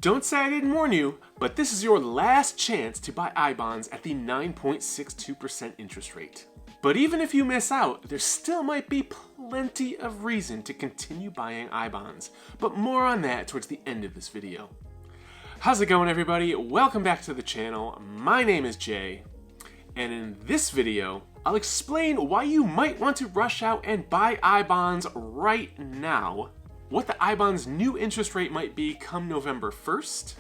Don't say I didn't warn you, but this is your last chance to buy Ibonds at the 9.62% interest rate. But even if you miss out, there still might be plenty of reason to continue buying Ibonds, but more on that towards the end of this video. How's it going, everybody? Welcome back to the channel. My name is Jay, and in this video, I'll explain why you might want to rush out and buy Ibonds right now, what the Ibonds' new interest rate might be come November 1st,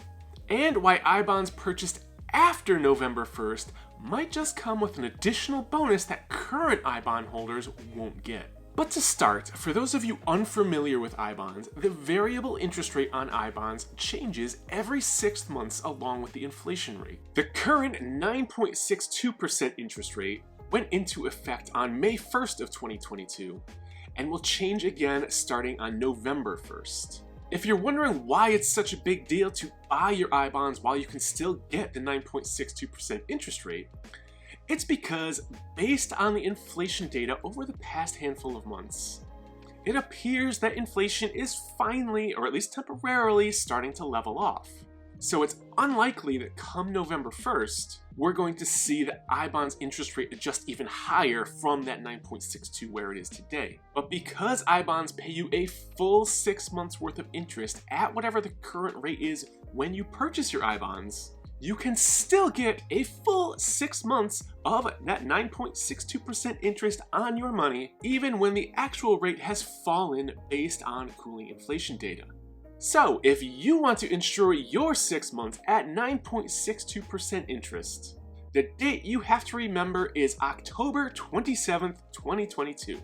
and why Ibonds purchased after November 1st might just come with an additional bonus that current Ibond holders won't get. But to start, for those of you unfamiliar with Ibonds, the variable interest rate on Ibonds changes every 6 months along with the inflation rate. The current 9.62% interest rate went into effect on May 1st of 2022 and will change again starting on November 1st. If you're wondering why it's such a big deal to buy your Ibonds while you can still get the 9.62% interest rate, it's because based on the inflation data over the past handful of months, it appears that inflation is finally, or at least temporarily, starting to level off. So it's unlikely that come November 1st, we're going to see the Ibonds interest rate adjust even higher from that 9.62 where it is today. But because Ibonds pay you a full 6 months worth of interest at whatever the current rate is when you purchase your Ibonds, you can still get a full 6 months of that 9.62% interest on your money, even when the actual rate has fallen based on cooling inflation data. So, if you want to insure your 6 months at 9.62% interest, the date you have to remember is October 27th, 2022.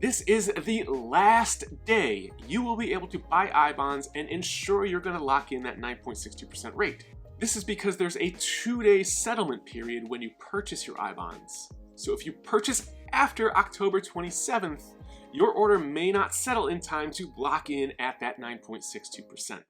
This is the last day you will be able to buy Ibonds and ensure you're going to lock in that 9.62% rate. This is because there's a 2-day settlement period when you purchase your Ibonds. So if you purchase after October 27th, your order may not settle in time to lock in at that 9.62%.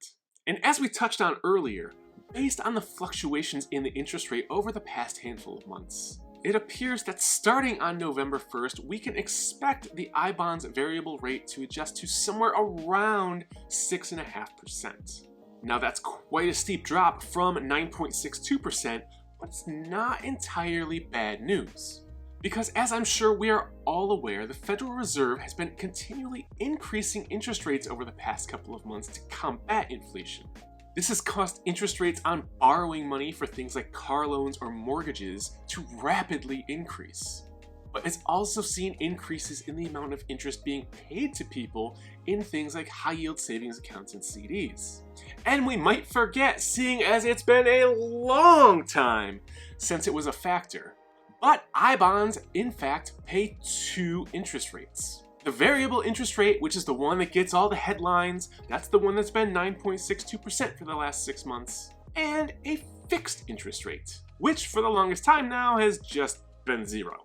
And as we touched on earlier, based on the fluctuations in the interest rate over the past handful of months, it appears that starting on November 1st, we can expect the Ibonds variable rate to adjust to somewhere around 6.5%. Now that's quite a steep drop from 9.62%, but it's not entirely bad news. Because as I'm sure we are all aware, the Federal Reserve has been continually increasing interest rates over the past couple of months to combat inflation. This has caused interest rates on borrowing money for things like car loans or mortgages to rapidly increase. But it's also seen increases in the amount of interest being paid to people in things like high-yield savings accounts and CDs. And we might forget, seeing as it's been a long time since it was a factor. But Ibonds, in fact, pay 2 interest rates. The variable interest rate, which is the one that gets all the headlines, that's the one that's been 9.62% for the last 6 months, and a fixed interest rate, which for the longest time now has just been 0.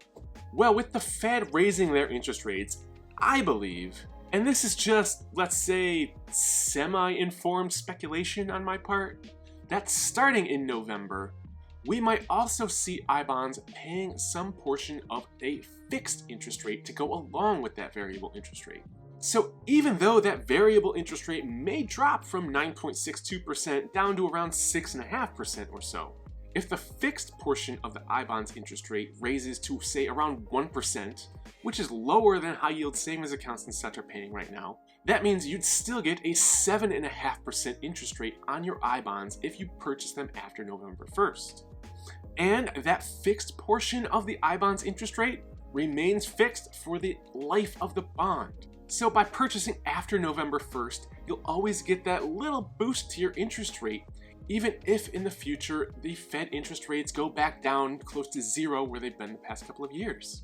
Well, with the Fed raising their interest rates, I believe, and this is just, let's say, semi-informed speculation on my part, that starting in November, we might also see Ibonds paying some portion of a fixed interest rate to go along with that variable interest rate. So even though that variable interest rate may drop from 9.62% down to around 6.5% or so, if the fixed portion of the Ibonds interest rate raises to, say, around 1%, which is lower than high-yield savings accounts and such are paying right now, that means you'd still get a 7.5% interest rate on your Ibonds if you purchase them after November 1st. And that fixed portion of the Ibonds interest rate remains fixed for the life of the bond. So by purchasing after November 1st, you'll always get that little boost to your interest rate, even if in the future the Fed interest rates go back down close to 0 where they've been the past couple of years.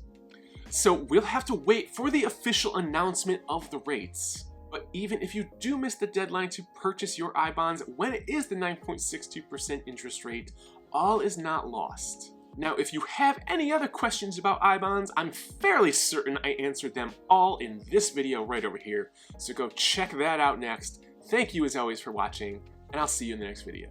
So we'll have to wait for the official announcement of the rates. But even if you do miss the deadline to purchase your Ibonds when it is the 9.62% interest rate, all is not lost. Now, if you have any other questions about Ibonds, I'm fairly certain I answered them all in this video right over here, so go check that out next. Thank you as always for watching, and I'll see you in the next video.